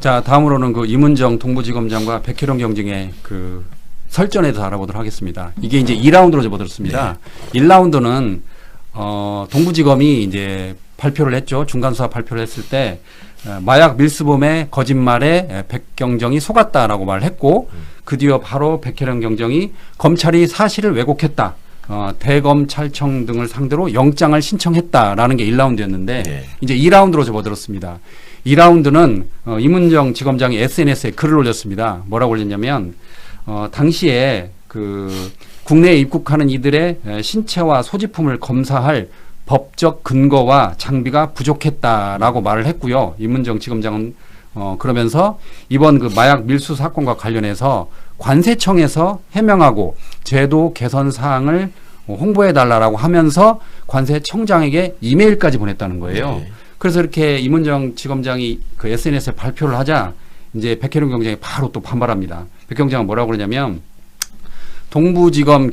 자, 다음으로는 그 이문정 동부지검장과 백혜령 경쟁의 그 설전에 대해서 알아보도록 하겠습니다. 이게 이제 2라운드로 접어들었습니다. 네. 1라운드는 동부지검이 이제 발표를 했죠. 중간수사 발표를 했을 때 마약 밀수범의 거짓말에 백경정이 속았다라고 말을 했고 그 뒤에 바로 백혜령 경정이 검찰이 사실을 왜곡했다. 대검찰청 등을 상대로 영장을 신청했다라는 게 1라운드였는데 네. 이제 2라운드로 접어들었습니다. 2라운드는 이문정 지검장이 SNS에 글을 올렸습니다. 뭐라고 올렸냐면 당시에 그 국내에 입국하는 이들의 신체와 소지품을 검사할 법적 근거와 장비가 부족했다라고 말을 했고요. 이문정 지검장은 그러면서 이번 그 마약 밀수 사건과 관련해서 관세청에서 해명하고 제도 개선 사항을 홍보해달라고 하면서 관세청장에게 이메일까지 보냈다는 거예요. 네. 그래서 이렇게 이문정 지검장이 그 SNS에 발표를 하자 이제 백혜령 경장이 바로 또 반발합니다. 백 경장은 뭐라고 그러냐면 동부지검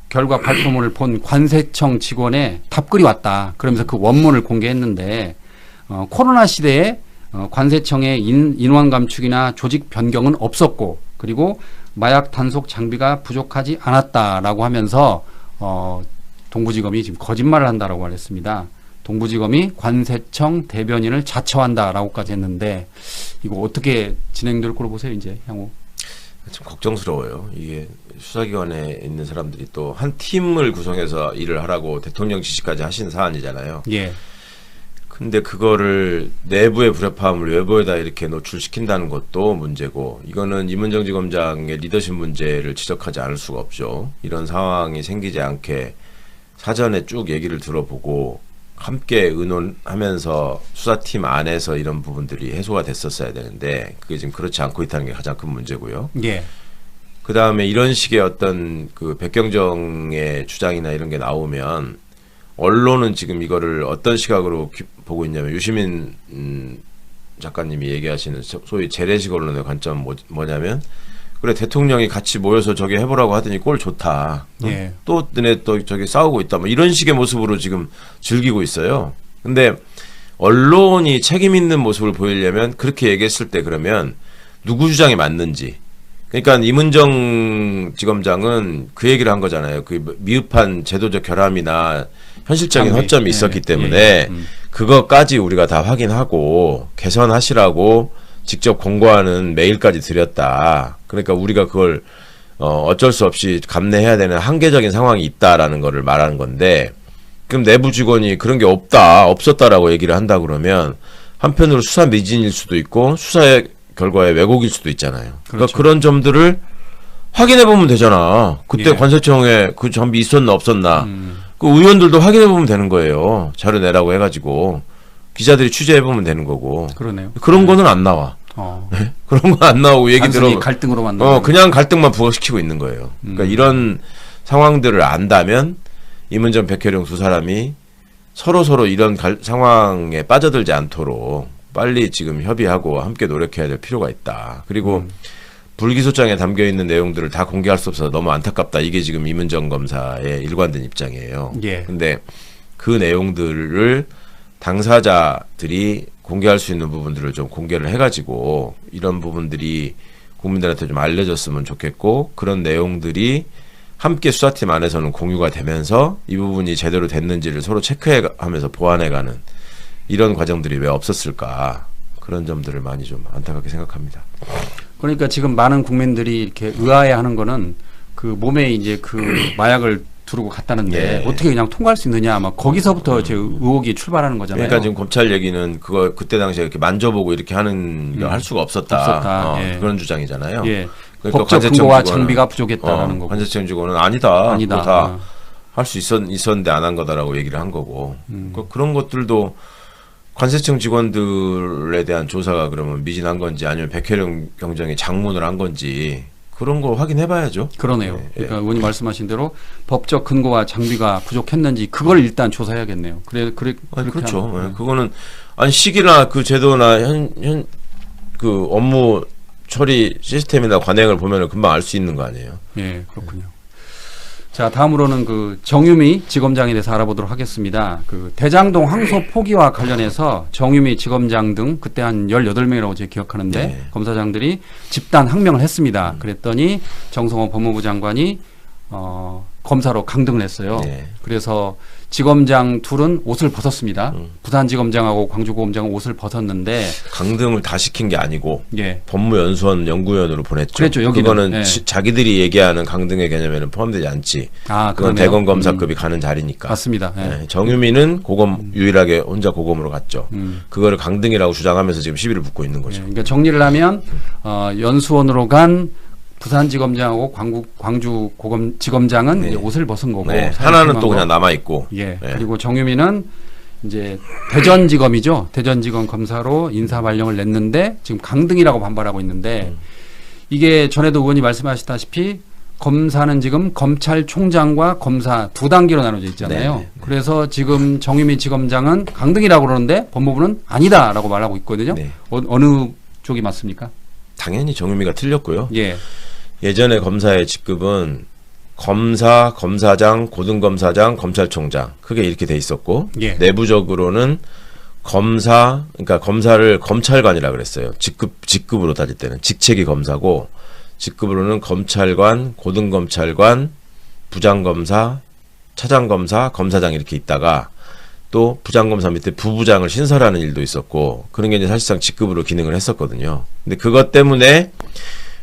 결과 발표문을 본 관세청 직원의 답글이 왔다. 그러면서 그 원문을 공개했는데 코로나 시대에 관세청의 인원 감축이나 조직 변경은 없었고 그리고 마약 단속 장비가 부족하지 않았다라고 하면서 동부지검이 지금 거짓말을 한다라고 말했습니다. 동부지검이 관세청 대변인을 자처한다라고까지 했는데 이거 어떻게 진행될 거로 보세요, 이제 향후? 좀 걱정스러워요. 이게 수사기관에 있는 사람들이 또 한 팀을 구성해서 일을 하라고 대통령 지시까지 하신 사안이잖아요. 예. 근데 그거를 내부의 불협화음을 외부에다 이렇게 노출시킨다는 것도 문제고 이거는 이문정 지검장의 리더십 문제를 지적하지 않을 수가 없죠. 이런 상황이 생기지 않게 사전에 쭉 얘기를 들어보고 함께 의논하면서 수사팀 안에서 이런 부분들이 해소가 됐었어야 되는데 그게 지금 그렇지 않고 있다는 게 가장 큰 문제고요. 예. 그 다음에 이런 식의 어떤 그 백경정의 주장이나 이런 게 나오면 언론은 지금 이거를 어떤 시각으로 보고 있냐면 유시민 작가님이 얘기하시는 소위 재래식 언론의 관점은 뭐냐면 그래 대통령이 같이 모여서 저기 해보라고 하더니 꼴 좋다. 예. 또 너네 또 저기 싸우고 있다. 뭐 이런 식의 모습으로 지금 즐기고 있어요. 근데 언론이 책임 있는 모습을 보이려면 그렇게 얘기했을 때 그러면 누구 주장이 맞는지. 그러니까 이문정 지검장은 그 얘기를 한 거잖아요. 그 미흡한 제도적 결함이나 현실적인 허점이 있었기 때문에 그것까지 우리가 다 확인하고 개선하시라고 직접 공고하는 메일까지 드렸다. 그러니까 우리가 그걸 어쩔 수 없이 감내해야 되는 한계적인 상황이 있다라는 거를 말하는 건데 그럼 내부 직원이 그런 게 없었다라고 얘기를 한다 그러면 한편으로 수사 미진일 수도 있고 수사의 결과에 왜곡일 수도 있잖아요. 그렇죠. 그러니까 그런 점들을 확인해 보면 되잖아. 그때 예. 관세청에 그 장비 있었나 없었나. 그 의원들도 확인해 보면 되는 거예요. 자료 내라고 해가지고 기자들이 취재해 보면 되는 거고. 그러네요. 그런 거는 안 나와. 네? 그런 건 안 나오고 얘기 들어. 갈등으로만 나와. 그냥 갈등만 부각시키고 있는 거예요. 그러니까 이런 상황들을 안다면 이문정 백혜령 두 사람이 서로 이런 상황에 빠져들지 않도록 빨리 지금 협의하고 함께 노력해야 될 필요가 있다. 그리고 불기소장에 담겨있는 내용들을 다 공개할 수 없어서 너무 안타깝다. 이게 지금 이문정 검사의 일관된 입장이에요. 예. 근데 그 내용들을 당사자들이 공개할 수 있는 부분들을 좀 공개를 해가지고 이런 부분들이 국민들한테 좀 알려졌으면 좋겠고 그런 내용들이 함께 수사팀 안에서는 공유가 되면서 이 부분이 제대로 됐는지를 서로 체크해가면서 보완해가는 이런 과정들이 왜 없었을까 그런 점들을 많이 좀 안타깝게 생각합니다. 그러니까 지금 많은 국민들이 이렇게 의아해하는 거는 그 몸에 이제 그 마약을 두르고 갔다는데 예. 어떻게 그냥 통과할 수 있느냐 막 거기서부터 제 의혹이 출발하는 거잖아요. 그러니까 지금 검찰 얘기는 그거 그때 당시에 이렇게 만져보고 이렇게 하는 걸 할 수가 없었다. 예. 그런 주장이잖아요. 예. 그러니까 법적 근거와 장비가 부족했다라는 거고. 관세청 직원은 아니다. 다 할 수 있었는데 안 한 거다라고 얘기를 한 거고. 그런 것들도 관세청 직원들에 대한 조사가 그러면 미진한 건지 아니면 백혜령 경장이 장문을 한 건지 그런 거 확인해봐야죠. 그러네요. 네, 그러니까 의원님 말씀하신 대로 법적 근거와 장비가 부족했는지 그걸 일단 조사해야겠네요. 그렇죠. 네, 그거는 아니 시기나 그 제도나 그 업무 처리 시스템이나 관행을 보면은 금방 알 수 있는 거 아니에요. 예, 그렇군요. 자, 다음으로는 그 정유미 지검장에 대해서 알아보도록 하겠습니다. 그 대장동 항소 포기와 관련해서 정유미 지검장 등 그때 한 18명이라고 제가 기억하는데 네. 검사장들이 집단 항명을 했습니다. 그랬더니 정성호 법무부 장관이 검사로 강등을 했어요. 네. 그래서 지검장 둘은 옷을 벗었습니다. 부산지검장하고 광주고검장은 옷을 벗었는데 강등을 다 시킨 게 아니고 예. 법무연수원 연구위원으로 보냈죠. 그랬죠, 여기는. 그거는 예. 자기들이 얘기하는 강등의 개념에는 포함되지 않지. 아, 그건 그러네요. 대검 검사급이 가는 자리니까. 맞습니다. 예. 네, 정유미는 고검 유일하게 혼자 고검으로 갔죠. 그거를 강등이라고 주장하면서 지금 시비를 붙고 있는 예, 거죠. 그러니까 정리를 하면 연수원으로 간 부산지검장하고 광주지검장은 네. 이제 옷을 벗은 거고 네, 사회 하나는 팀하고. 또 그냥 남아 있고. 예. 네. 그리고 정유미는 이제 대전지검이죠. 대전지검 검사로 인사 발령을 냈는데 지금 강등이라고 반발하고 있는데 이게 전에도 의원이 말씀하셨다시피 검사는 지금 검찰총장과 검사 두 단계로 나눠져 있잖아요. 네, 네. 그래서 지금 정유미 지검장은 강등이라고 그러는데 법무부는 아니다라고 말하고 있거든요. 네. 어느 쪽이 맞습니까? 당연히 정유미가 틀렸고요. 예. 예전에 검사의 직급은 검사, 검사장, 고등검사장, 검찰총장 크게 이렇게 돼 있었고 예. 내부적으로는 검사, 그러니까 검사를 검찰관이라 그랬어요. 직급으로 따질 때는 직책이 검사고 직급으로는 검찰관, 고등검찰관, 부장검사, 차장검사, 검사장 이렇게 있다가 또 부장검사 밑에 부부장을 신설하는 일도 있었고 그런 게 이제 사실상 직급으로 기능을 했었거든요. 근데 그것 때문에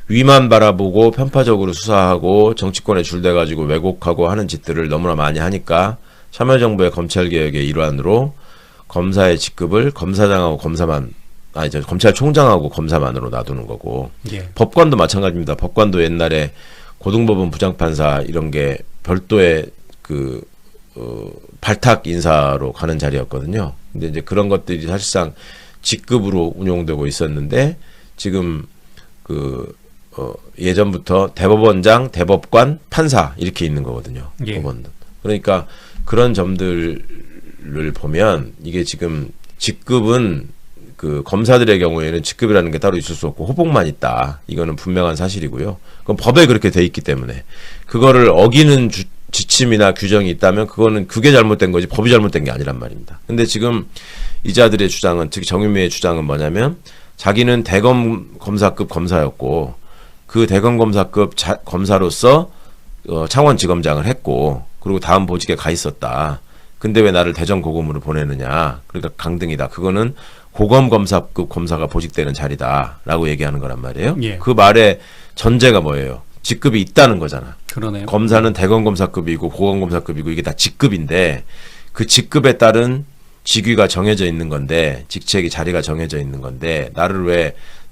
위만 바라보고 편파적으로 수사하고 정치권에 줄대가지고 왜곡하고 하는 짓들을 너무나 많이 하니까 참여정부의 검찰개혁의 일환으로 검사의 직급을 검사장하고 검찰총장하고 검사만으로 놔두는 거고 예. 법관도 마찬가지입니다. 법관도 옛날에 고등법원 부장판사 이런 게 별도의 발탁 인사로 가는 자리였거든요. 근데 이제 그런 것들이 사실상 직급으로 운용되고 있었는데 지금 예전부터 대법원장, 대법관, 판사 이렇게 있는 거거든요. 예. 법원도. 그러니까 그런 점들을 보면 이게 지금 직급은 검사들의 경우에는 직급이라는 게 따로 있을 수 없고 호복만 있다. 이거는 분명한 사실이고요. 그건 법에 그렇게 돼 있기 때문에 그거를 어기는 지침이나 규정이 있다면 그게 잘못된 거지 법이 잘못된 게 아니란 말입니다. 근데 지금 이자들의 주장은 특히 정유미의 주장은 뭐냐면 자기는 대검 검사급 검사였고 그 대검 검사급 검사로서 창원지검장을 했고 그리고 다음 보직에 가 있었다. 근데 왜 나를 대전 고검으로 보내느냐. 그러니까 강등이다. 그거는 고검 검사급 검사가 보직되는 자리다라고 얘기하는 거란 말이에요. 예. 그 말의 전제가 뭐예요? 직급이 있다는 거잖아. 그러네요. 검사는 대검 검사급이고 고검 검사급이고 이게 다 직급인데 그 직급에 따른 직위가 정해져 있는 건데 직책이 자리가 정해져 있는 건데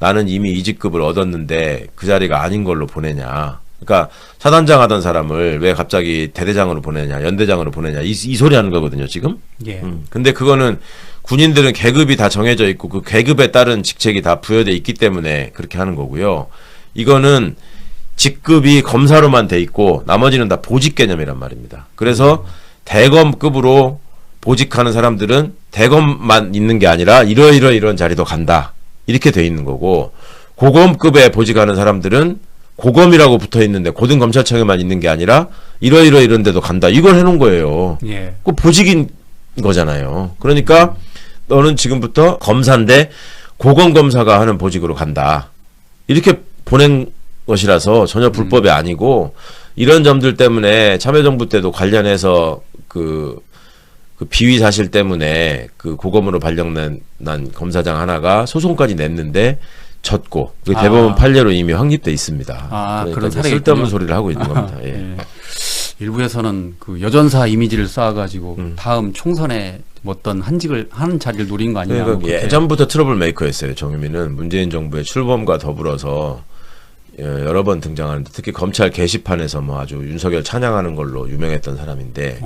나는 이미 이 직급을 얻었는데 그 자리가 아닌 걸로 보내냐. 그러니까 사단장 하던 사람을 왜 갑자기 대대장으로 보내냐, 연대장으로 보내냐 이 소리 하는 거거든요 지금. 예. 근데 그거는 군인들은 계급이 다 정해져 있고 그 계급에 따른 직책이 다 부여돼 있기 때문에 그렇게 하는 거고요. 이거는 직급이 검사로만 돼 있고 나머지는 다 보직 개념이란 말입니다. 그래서 대검급으로 보직하는 사람들은 대검만 있는 게 아니라 이런 자리도 간다. 이렇게 돼 있는 거고 고검급에 보직하는 사람들은 고검이라고 붙어 있는데 고등검찰청에만 있는 게 아니라 이런 데도 간다. 이걸 해놓은 거예요. 예. 그 보직인 거잖아요. 그러니까 너는 지금부터 검사인데 고검검사가 하는 보직으로 간다. 이렇게 보낸 것이라서 전혀 불법이 아니고 이런 점들 때문에 참여정부 때도 관련해서 그 비위 사실 때문에 그 고검으로 발령난 검사장 하나가 소송까지 냈는데 졌고 그 대법원 판례로 이미 확립돼 있습니다. 그러니까 그런 사례가 쓸데없는 있군요. 소리를 하고 있는 겁니다. 예. 예. 일부에서는 그 여전사 이미지를 쌓아가지고 다음 총선에 어떤 한 자리를 노린 거 아니냐. 그러니까 예전부터 트러블 메이커였어요. 정유미는 문재인 정부의 출범과 더불어서 여러 번 등장하는데 특히 검찰 게시판에서 뭐 아주 윤석열 찬양하는 걸로 유명했던 사람인데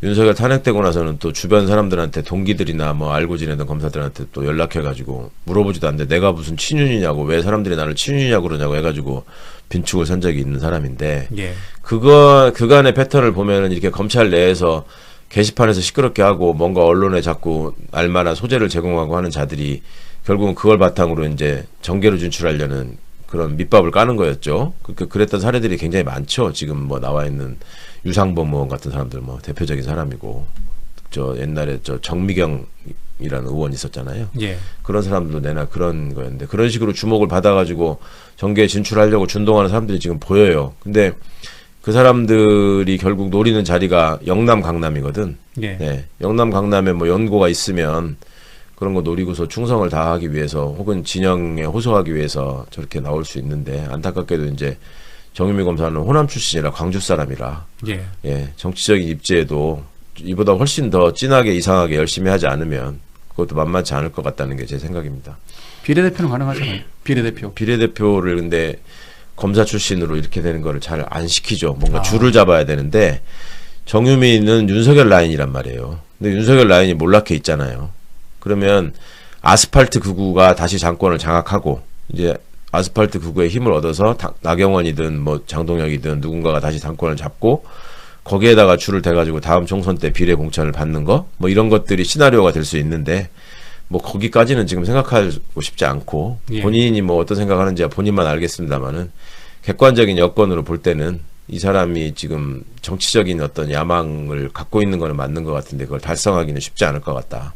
윤석열 탄핵되고 나서는 또 주변 사람들한테 동기들이나 뭐 알고 지내던 검사들한테 또 연락해가지고 물어보지도 않는데 내가 무슨 친윤이냐고 왜 사람들이 나를 친윤이냐고 그러냐고 해가지고 빈축을 산 적이 있는 사람인데 예. 그간의 패턴을 보면은 이렇게 검찰 내에서 게시판에서 시끄럽게 하고 뭔가 언론에 자꾸 알만한 소재를 제공하고 하는 자들이 결국은 그걸 바탕으로 이제 정계로 진출하려는 그런 밑밥을 까는 거였죠. 그랬던 사례들이 굉장히 많죠. 지금 뭐 나와 있는 유상범 의원 같은 사람들 뭐 대표적인 사람이고, 저 옛날에 저 정미경이라는 의원 있었잖아요. 예. 그런 사람들도 내나 그런 거였는데, 그런 식으로 주목을 받아가지고 정계에 진출하려고 준동하는 사람들이 지금 보여요. 근데 그 사람들이 결국 노리는 자리가 영남 강남이거든. 예. 네. 영남 강남에 뭐 연고가 있으면 그런 거 노리고서 충성을 다하기 위해서 혹은 진영에 호소하기 위해서 저렇게 나올 수 있는데, 안타깝게도 이제 정유미 검사는 호남 출신이라 광주 사람이라 예. 예, 정치적인 입지에도 이보다 훨씬 더 진하게 이상하게 열심히 하지 않으면 그것도 만만치 않을 것 같다는 게 제 생각입니다. 비례대표는 가능하잖아요. 비례대표. 비례대표를 근데 검사 출신으로 이렇게 되는 거를 잘 안 시키죠. 뭔가 줄을 잡아야 되는데, 정유미는 윤석열 라인이란 말이에요. 근데 윤석열 라인이 몰락해 있잖아요. 그러면 아스팔트 극우가 다시 정권을 장악하고, 이제 아스팔트 극우의 힘을 얻어서 나경원이든 뭐 장동혁이든 누군가가 다시 정권을 잡고, 거기에다가 줄을 대가지고 다음 총선 때 비례 공천을 받는 거, 뭐 이런 것들이 시나리오가 될 수 있는데, 뭐 거기까지는 지금 생각하고 싶지 않고, 예. 본인이 뭐 어떤 생각하는지야 본인만 알겠습니다만은, 객관적인 여건으로 볼 때는 이 사람이 지금 정치적인 어떤 야망을 갖고 있는 거는 맞는 것 같은데, 그걸 달성하기는 쉽지 않을 것 같다.